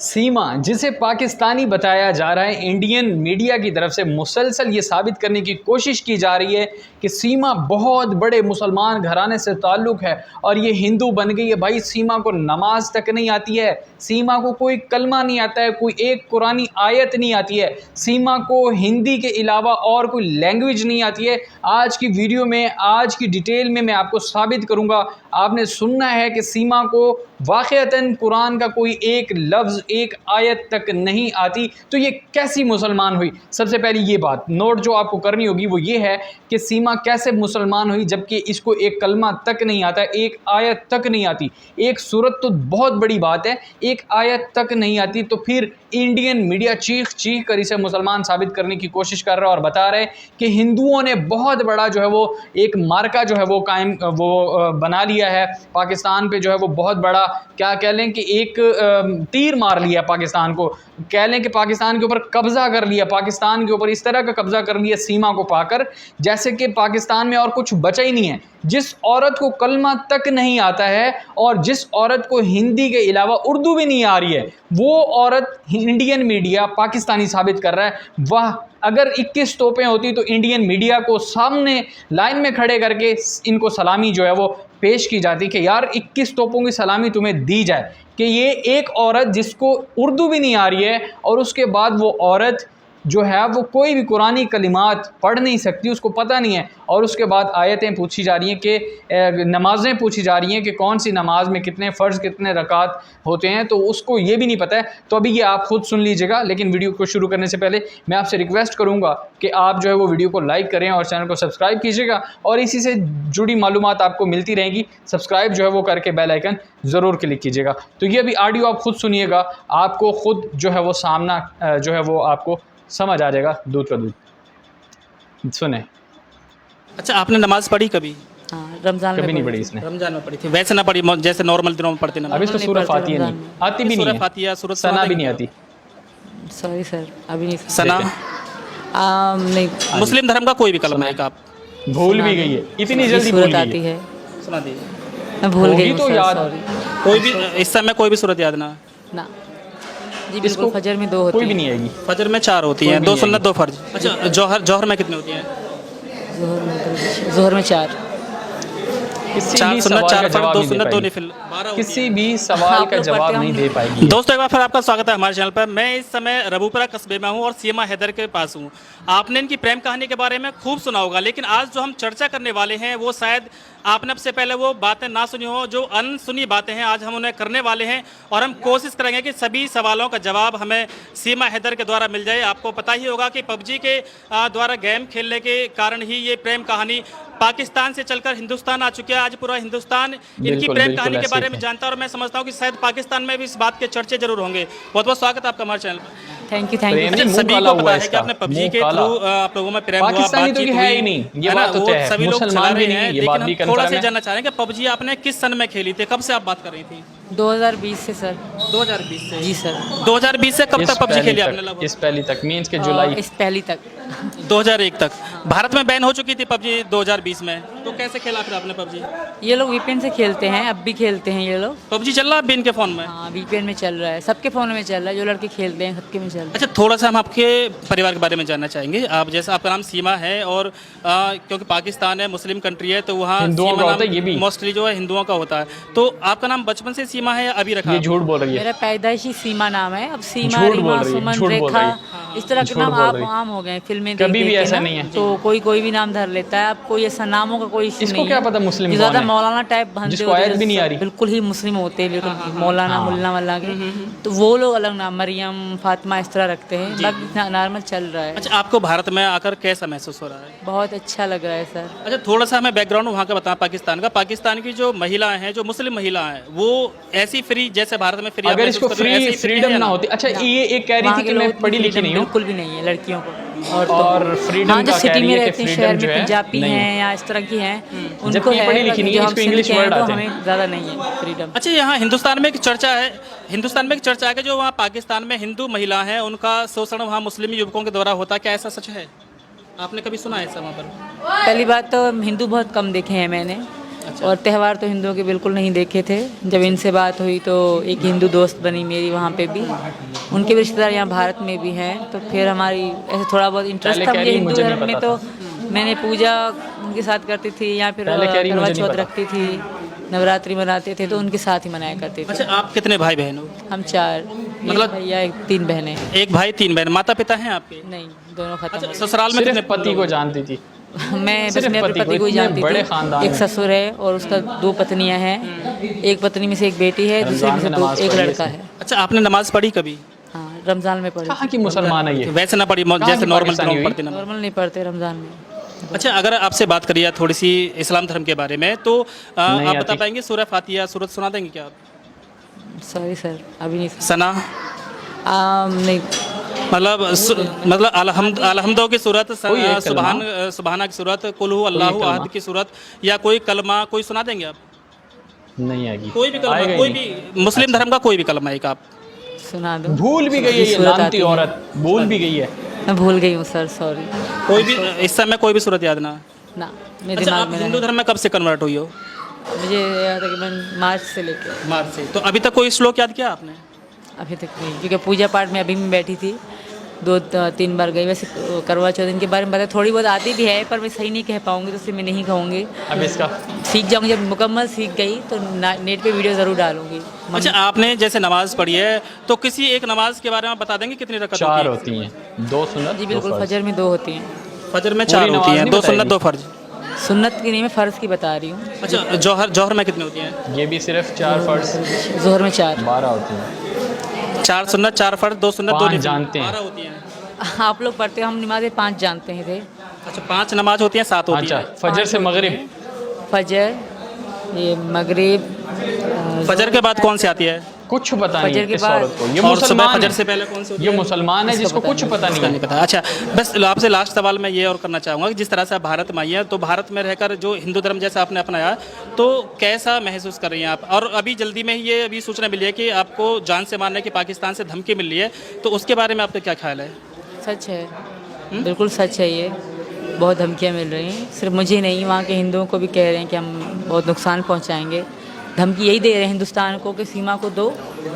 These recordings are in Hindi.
सीमा, जिसे पाकिस्तानी बताया जा रहा है, इंडियन मीडिया की तरफ से मुसलसल ये साबित करने की कोशिश की जा रही है कि सीमा बहुत बड़े मुसलमान घराने से ताल्लुक़ है और ये हिंदू बन गई है। भाई, सीमा को नमाज तक नहीं आती है, सीमा को कोई कलमा नहीं आता है, कोई एक कुरानी आयत नहीं आती है, सीमा को हिंदी के अलावा और कोई लैंग्वेज नहीं आती है। आज की वीडियो में, आज की डिटेल में मैं आपको साबित करूँगा। आपने सुनना है कि सीमा को वाक़अतन कुरान का कोई एक लफ्ज़, एक आयत तक नहीं आती, तो ये कैसी मुसलमान हुई? सबसे पहले ये बात नोट जो आपको करनी होगी वो ये है कि सीमा कैसे मुसलमान हुई जबकि इसको एक कलमा तक नहीं आता, एक आयत तक नहीं आती। एक सूरत तो बहुत बड़ी बात है, एक आयत तक नहीं आती, तो फिर इंडियन मीडिया चीख चीख कर इसे मुसलमान साबित करने की कोशिश कर रहा है और बता रहे कि हिंदुओं ने बहुत बड़ा जो है वो एक मार्का जो है वो बना लिया है पाकिस्तान पे, जो है वो बहुत बड़ा, क्या कह लें कि एक तीर मार लिया पाकिस्तान को, कह लें कि पाकिस्तान के ऊपर कब्ज़ा कर लिया, पाकिस्तान के ऊपर इस तरह का कब्ज़ा कर लिया सीमा को पाकर, जैसे कि पाकिस्तान में और कुछ बचा ही नहीं है। जिस औरत को कलमा तक नहीं आता है और जिस औरत को हिंदी के अलावा उर्दू भी नहीं आ रही है, वो औरत इंडियन मीडिया पाकिस्तानी साबित कर रहा है। वाह, अगर 21 तोपें होती तो इंडियन मीडिया को सामने लाइन में खड़े करके इनको सलामी जो है वो पेश की जाती कि यार 21 तोपों की सलामी तुम्हें दी जाए कि ये एक औरत जिसको उर्दू भी नहीं आ रही है और उसके बाद वो औरत जो है वो कोई भी कुरानी कलिमात पढ़ नहीं सकती, उसको पता नहीं है, और उसके बाद आयतें पूछी जा रही हैं कि नमाज़ें पूछी जा रही हैं कि कौन सी नमाज में कितने फ़र्ज़, कितने रकात होते हैं, तो उसको ये भी नहीं पता है। तो अभी ये आप ख़ुद सुन लीजिएगा, लेकिन वीडियो को शुरू करने से पहले मैं आपसे रिक्वेस्ट करूँगा कि आप जो है वो वीडियो को लाइक करें और चैनल को सब्सक्राइब कीजिएगा और इसी से जुड़ी मालूमात आपको मिलती रहेंगी। सब्सक्राइब जो है वो करके बेल आइकन ज़रूर क्लिक कीजिएगा। तो ये अभी ऑडियो आप ख़ुद सुनिएगा, आपको ख़ुद जो है वो सामना जो है वो आपको समझ आ जाएगा, दूध का दूध। सुने। अच्छा, आपने नमाज पढ़ी कभी? हाँ, रमजान कभी में नहीं पढ़ी इसने। रमजान में पढ़ी थी, वैसे ना पढ़ी जैसे नॉर्मल दिनों में पढ़ते ना? अब इसको सूरह फातिहा नहीं आती, भी नहीं है, फातिहा, सूरह सना भी नहीं आती। सॉरी सर, अभी नहीं सना नहीं। मुस्लिम धर्म का कोई भी कलमा है आप भूल भी गई है, इतनी जल्दी भूल सूरत गई आती है। है, सुना दी? मैं भूल गई हूँ तो सर, याद सॉरी। कोई भी इस समय कोई भी सूरत याद ना? ना जी, बिल्कुल। फजर में 2 होती कोई भी नहीं आएगी, फजर में 4 होती हैं, 2 सुन्नत 2 फर्ज। अच्छा, जौहर में कितनी होती हैं? जोहर में 4। किसी 4 भी सुन्नत, सवाल 4 का फर्ज, जवाब 2 नहीं दे सुन्नत 2 पाएगी, नफिल, 12 होती किसी हैं। भी सवाल का जवाब नहीं दे पाएगी। दोस्तों, एक बार फिर आपका स्वागत है हमारे चैनल पर। मैं इस समय रबूपुरा कस्बे में हूँ और सीमा हैदर के पास हूँ। आपने इनकी प्रेम कहानी के बारे में खूब सुना होगा, लेकिन आज जो हम चर्चा करने वाले हैं वो शायद आपने अब से पहले वो बातें ना सुनी हो, जो अनसुनी बातें हैं आज हम उन्हें करने वाले हैं और हम कोशिश करेंगे कि सभी सवालों का जवाब हमें सीमा हैदर के द्वारा मिल जाए। आपको पता ही होगा कि पबजी के द्वारा गेम खेलने के कारण ही ये प्रेम कहानी पाकिस्तान से चलकर हिंदुस्तान आ चुकी है। आज पूरा हिंदुस्तान इनकी प्रेम कहानी के बारे में जानता है और मैं समझता हूँ कि शायद पाकिस्तान में भी इस बात के चर्चे जरूर होंगे। बहुत बहुत स्वागत है आपका हमारे चैनल पर। Thank you, thank you. प्रेम सभी को पता है कि आपने पबजी के थ्रू आप लोगों में प्रेम हुआ, पाकिस्तानी तो बातचीत है हुई, ही नहीं, ये है ना? बात तो वो तय है, सभी लोग चला मुसलमान रहे भी नहीं हैं, है, ये लेकिन बात हम भी थोड़ा कंफर्म सा है। जानना चाह रहे हैं कि पबजी आपने किस सन में खेली थी, कब से आप बात कर रही थी? 2020 से सर। 2020 से? जी सर। 2020 से कब इस तक पबजी पहली खेली तक, आपने लगभग? इस पहली तक मीन्स के जुलाई इस पहली तक 2001 तक। भारत में बैन हो चुकी थी पबजी 2020 में, तो कैसे खेला फिर आपने पबजी? ये लोग वीपीएन से खेलते हैं, अब भी खेलते हैं ये लोग। पबजी चल रहा है अभी इनके फ़ोन में? हाँ, वीपीएन में चल रहा है, सबके फ़ोन में चल रहा है, जो लड़के खेलते हैं सबके में चल रहा है। अच्छा, थोड़ा सा हम आपके परिवार के बारे में जानना चाहेंगे। आप जैसा आपका नाम सीमा है और क्योंकि पाकिस्तान है, मुस्लिम कंट्री है, तो वहाँ हिंदुओं का होता है, ये भी मोस्टली जो है हिंदुओं का होता है। तो आपका नाम बचपन से सीमा है या अभी रखा? ये झूठ बोल रही है, मेरा पैदाइशी सीमा नाम है, अब सीमा, झूठ बोल रीमा, रही है, सुमन, झूठ बोल रेखा, रही है, इस तरह के झूठ नाम बोल आप रही है। आम हो गए फिल्में कभी देख भी देख के ऐसा ना, नहीं है। तो कोई भी नाम धर लेता है। अब कोई ऐसा नामों का कोई इशू इसको नहीं क्या है। पता मुस्लिम जो कौन ज़्यादा है? मौलाना टाइप बंदे जिसको होते हैं, आयत भी नहीं आ रही। बिल्कुल ही मुस्लिम होते हैं, बिल्कुल मौलाना मुल्ला वल्ला के, तो वो लोग अलग नाम, मरियम, फातिमा इस तरह रखते हैं। बाकी नॉर्मल चल रहा है। अच्छा, आपको भारत में आकर कैसा महसूस हो रहा है? बहुत अच्छा लग रहा है सर। अच्छा, थोड़ा सा हमें बैकग्राउंड वहाँ का बताएं पाकिस्तान का। पाकिस्तान की जो महिलाएं हैं, जो मुस्लिम महिलाएं हैं, वो ऐसी फ्री जैसे भारत में फ्री, अगर इसको फ्रीडम ना होती। अच्छा, ये एक कह रही थी कि मैं पढ़ी लिखी नहीं हूँ, बिल्कुल भी नहीं है लड़कियों को। और फ्रीडम हाँ, जो का कह सिटी रही में है कि रहते हैं, फ्रीडम शहर जो में है पंजाबी नहीं हैं या इस तरह की हैं, उनको जबकि है, पढ़ी लिखी नहीं जो है, हम इसको सिंध इंग्लिश के हैं, वर्ड तो आते हैं। हमें ज़्यादा नहीं है फ्रीडम। अच्छा, यहाँ हिंदुस्तान में एक चर्चा है, हिंदुस्तान में एक चर्चा है कि जो वहाँ पाकिस्तान में हिंदू महिला हैं उनका शोषण वहाँ मुस्लिम युवकों के द्वारा होता है, क्या ऐसा सच है? आपने कभी सुना है ऐसा वहाँ पर? पहली बात तो हिंदू बहुत कम देखे हैं मैंने, और त्यौहार तो हिंदुओं के बिल्कुल नहीं देखे थे। जब इनसे बात हुई तो एक हिंदू दोस्त बनी मेरी वहाँ पे भी, उनके भी रिश्तेदार यहाँ भारत में भी हैं, तो फिर हमारी ऐसे थोड़ा बहुत इंटरेस्ट पहले था कह मुझे रही हिंदू मुझे नहीं धर्म में, पता तो मैंने पूजा उनके साथ करती थी, या फिर पहले कह रही मुझे करवा नहीं चौथ पता। रखती थी, नवरात्रि मनाते थे तो उनके साथ ही मनाया करते थे। अच्छा, आप कितने भाई बहन हो? हम 4, मतलब- मतलब भैया 3 बहनें। एक भाई 3 बहन। माता पिता हैं आपके? नहीं, दोनों खत्म अच्छा, हो गए। ससुराल में सिर्फ कितने पति को जानती थी। मैं बस सिर्फ मैं अपने पति को, पति को ही इतने जानती बड़े थी। खानदान एक में। ससुर है और उसका 2 पत्नियां हैं, एक पत्नी में से एक बेटी है, दूसरे रमजान में से में 2 नमाज एक पढ़ी है लड़का इसने। है। अच्छा, आपने नमाज पढ़ी कभी? हाँ, रमजान में पढ़ी। कहाँ की मुसलमान है ये? वैसे ना पढ़ी, कहाँ जैसे की नॉर्मल पाकिस्तानी दिनों में हुई? पढ़ते नमाज। नॉर्मल नहीं पढ़ते रमजान में। अच्छा, अगर आपसे बात करिए थोड़ी सी इस्लाम धर्म के बारे में, तो नहीं आप बता आती। पाएंगे सूरह फातिहा सूरत सुना देंगे क्या आप? सॉरी सर, अभी नहीं सना, नहीं। मतलब अलहम्दो की सूरत, कोई एक कलमा। सुबहाना की सूरत, कुल हु अल्लाहु कलमा। अहद की सूरत, या कोई कलमा कोई सुना देंगे आप? नहीं आएगी, कोई भी कलमा, आएगा ही कोई नहीं। भी मुस्लिम धर्म का कोई भी कलमा एक आप। सुना दो। भूल भी गई है ये सूरत लानती आती है। औरत, भूल भी गई है। मैं भूल गई हूँ सर, सॉरी। कोई भी इस समय कोई भी सूरत याद ना? ना, मेरे अच्छा, दिमाग आप में हिंदू नहीं। धर्म में कब से कन्वर्ट हुई हो? मुझे याद है कि मैं मार्च से लेके मार्च से। तो अभी तक कोई श्लोक याद किया आपने? अभी तक नहीं, क्योंकि पूजा पाठ में अभी मैं बैठी थी, 2-3 बार गई। वैसे करवा चौथ इनके बारे में पता थोड़ी बहुत आती भी है, पर मैं सही नहीं कह पाऊँगी, तो इसलिए मैं नहीं कहूँगी। अब इसका सीख जाऊँगी, जब मुकम्मल सीख गई तो नेट पे वीडियो ज़रूर डालूँगी। अच्छा, आपने जैसे नमाज पढ़ी है, तो किसी एक नमाज के बारे में बता देंगे कितनी रकअत 4 होती है? होती हैं, 2 सुन्नत जी 2 बिल्कुल, फर्ज। फजर में 2 होती हैं। फजर में पूरी 4 नमाज होती हैं, नहीं 2 सुन्नत बताएगी। 2 फर्ज। सुन्नत की नहीं, मैं फ़र्ज़ की बता रही हूँ। अच्छा, जौहर में कितनी होती हैं? ये भी सिर्फ 4 फर्ज, जोहर में 4। 12 होती हैं। 4 सुन्नत 4 फर्ज, 2 सुन्नत 2 5 जानते हैं। 12 होती हैं। आप लोग पढ़ते हो, हम नमाज़ें 5 जानते हैं थे। अच्छा, 5 नमाज होती हैं, 7 होती अच्छा, हैं। फजर से मगरिब, फजर, ये मगरिब, फजर के बाद कौन सी आती है? कुछ पता नहीं फजर है के इस बाद- औरत को। ये और सुबह मुसलमान फजर है। से पहले कौन सी होती ये है? मुसलमान है इसका जिसको पता कुछ नहीं, पता इसका नहीं नहीं है। पता। अच्छा, बस आपसे लास्ट सवाल मैं ये और करना चाहूँगा कि जिस तरह से आप भारत में आई हैं, तो भारत में रहकर जो हिंदू धर्म जैसा आपने अपनाया, तो कैसा महसूस कर रही हैं आप? और अभी जल्दी में ही ये अभी सूचना मिली है कि आपको जान से मारने की पाकिस्तान से धमकी मिल रही है, तो उसके बारे में आपका क्या ख्याल है? सच है, बिल्कुल सच है। ये बहुत धमकियाँ मिल रही हैं, सिर्फ मुझे नहीं, वहाँ के हिंदुओं को भी कह रहे हैं कि हम बहुत नुकसान पहुँचाएंगे। धमकी यही दे रहे हैं हिंदुस्तान को कि सीमा को दो,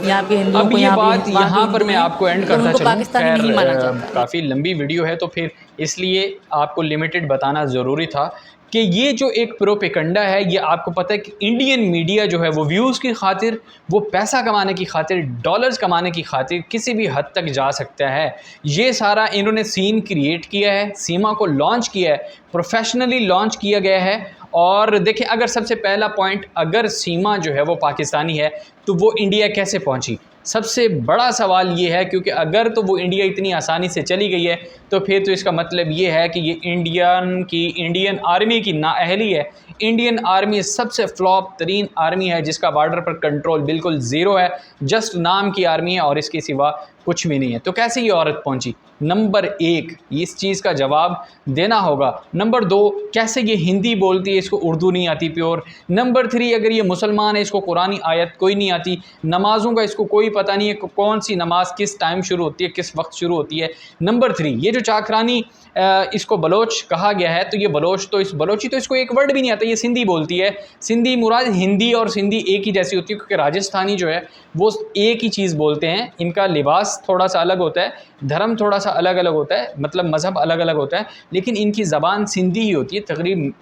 यहाँ के हिंदुओं अब को ये यहाँ बात पे यहाँ पर मैं आपको एंड करता उनको चलूँ। पाकिस्तानी नहीं माना जाता। काफ़ी लंबी वीडियो है, तो फिर इसलिए आपको लिमिटेड बताना ज़रूरी था कि ये जो एक प्रोपेगेंडा है, ये आपको पता है कि इंडियन मीडिया जो है वो व्यूज़ की खातिर, वो पैसा कमाने की खातिर, डॉलर्स कमाने की खातिर किसी भी हद तक जा सकता है। ये सारा इन्होंने सीन क्रिएट किया है, सीमा को लॉन्च किया है, प्रोफेशनली लॉन्च किया गया है। और देखिए, अगर सबसे पहला पॉइंट, अगर सीमा जो है वो पाकिस्तानी है तो वो इंडिया कैसे पहुंची? सबसे बड़ा सवाल ये है, क्योंकि अगर तो वो इंडिया इतनी आसानी से चली गई है तो फिर तो इसका मतलब ये है कि ये इंडियन आर्मी की नाअहली है। इंडियन आर्मी सबसे फ्लॉप तरीन आर्मी है, जिसका बॉर्डर पर कंट्रोल बिल्कुल ज़ीरो है, जस्ट नाम की आर्मी है और इसके सिवा कुछ भी नहीं है। तो कैसे ये औरत पहुंची? नंबर 1, इस चीज़ का जवाब देना होगा। नंबर 2, कैसे ये हिंदी बोलती है, इसको उर्दू नहीं आती प्योर। नंबर 3, अगर ये मुसलमान है, इसको कुरानी आयत कोई नहीं आती, नमाज़ों का इसको कोई पता नहीं है कि कौन सी नमाज किस टाइम शुरू होती है, किस वक्त शुरू होती है। नंबर 3, ये जो चाकरानी इसको बलोच कहा गया है, तो ये बलोची तो इसको एक वर्ड भी नहीं आता, ये सिंधी बोलती है। सिंधी मुराद, हिंदी और सिंधी एक ही जैसी होती है, क्योंकि राजस्थानी जो है वो एक ही चीज़ बोलते हैं। इनका लिबास थोड़ा सा अलग होता है, धर्म थोड़ा सा अलग अलग होता है, मतलब मज़हब अलग अलग होता है, लेकिन इनकी ज़बान सिंधी ही होती है,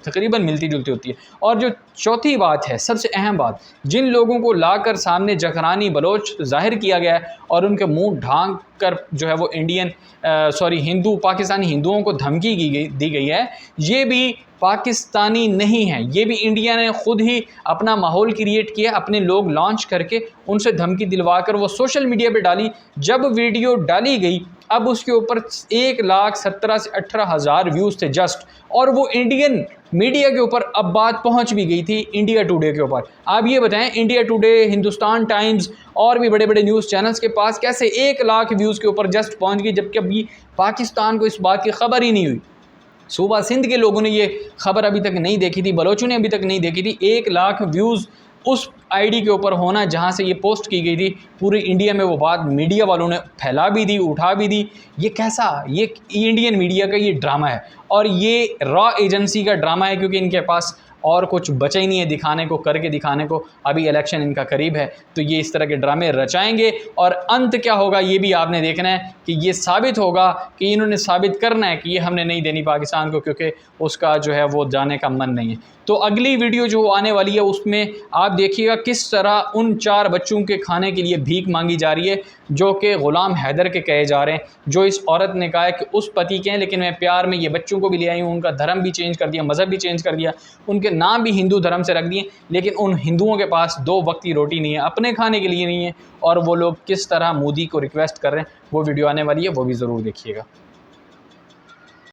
तकरीबन मिलती जुलती होती है। और जो चौथी बात है, सबसे अहम बात, जिन लोगों को लाकर सामने जखरानी बलोच ज़ाहिर किया गया है और उनके मुंह ढांक कर जो है वो हिंदू पाकिस्तानी हिंदुओं को धमकी दी गई है, ये भी पाकिस्तानी नहीं है, ये भी इंडिया ने खुद ही अपना माहौल क्रिएट किया, अपने लोग लॉन्च करके उनसे धमकी दिलवाकर वो सोशल मीडिया पे डाली। जब वीडियो डाली गई, अब उसके ऊपर 1,17,000 से 18,000 व्यूज़ थे जस्ट, और वो इंडियन मीडिया के ऊपर अब बात पहुंच भी गई थी इंडिया टुडे के ऊपर। आप ये बताएं, इंडिया टुडे, हिंदुस्तान टाइम्स और भी बड़े बड़े न्यूज़ चैनल्स के पास कैसे 1 लाख व्यूज़ के ऊपर जस्ट पहुंच गई, जबकि अभी पाकिस्तान को इस बात की खबर ही नहीं हुई। सूबा सिंध के लोगों ने ये खबर अभी तक नहीं देखी थी, बलोचों ने अभी तक नहीं देखी थी। 1 लाख व्यूज़ उस आईडी के ऊपर होना जहाँ से ये पोस्ट की गई थी, पूरे इंडिया में वो बात मीडिया वालों ने फैला भी दी, उठा भी दी। ये कैसा, ये इंडियन मीडिया का ये ड्रामा है, और ये रॉ एजेंसी का ड्रामा है, क्योंकि इनके पास और कुछ बचा ही नहीं है दिखाने को, करके दिखाने को। अभी इलेक्शन इनका करीब है तो ये इस तरह के ड्रामे रचाएंगे और अंत क्या होगा ये भी आपने देखना है कि ये साबित होगा कि इन्होंने साबित करना है कि ये हमने नहीं देनी पाकिस्तान को, क्योंकि उसका जो है वो जाने का मन नहीं है। तो अगली वीडियो जो आने वाली है उसमें आप देखिएगा किस तरह उन 4 बच्चों के खाने के लिए भीख मांगी जा रही है जो कि ग़ुलाम हैदर के कहे जा रहे हैं, जो इस औरत ने कहा है कि उस पति के हैं लेकिन मैं प्यार में ये बच्चों को भी ले आई हूँ, उनका धर्म भी चेंज कर दिया, मज़हब भी चेंज कर दिया, उनके नाम भी हिंदू धर्म से रख दिए, लेकिन उन हिंदुओं के पास 2 वक्त की रोटी नहीं है, अपने खाने के लिए नहीं है। और वो लोग किस तरह मोदी को रिक्वेस्ट कर रहे हैं वो वीडियो आने वाली है, वो भी ज़रूर देखिएगा।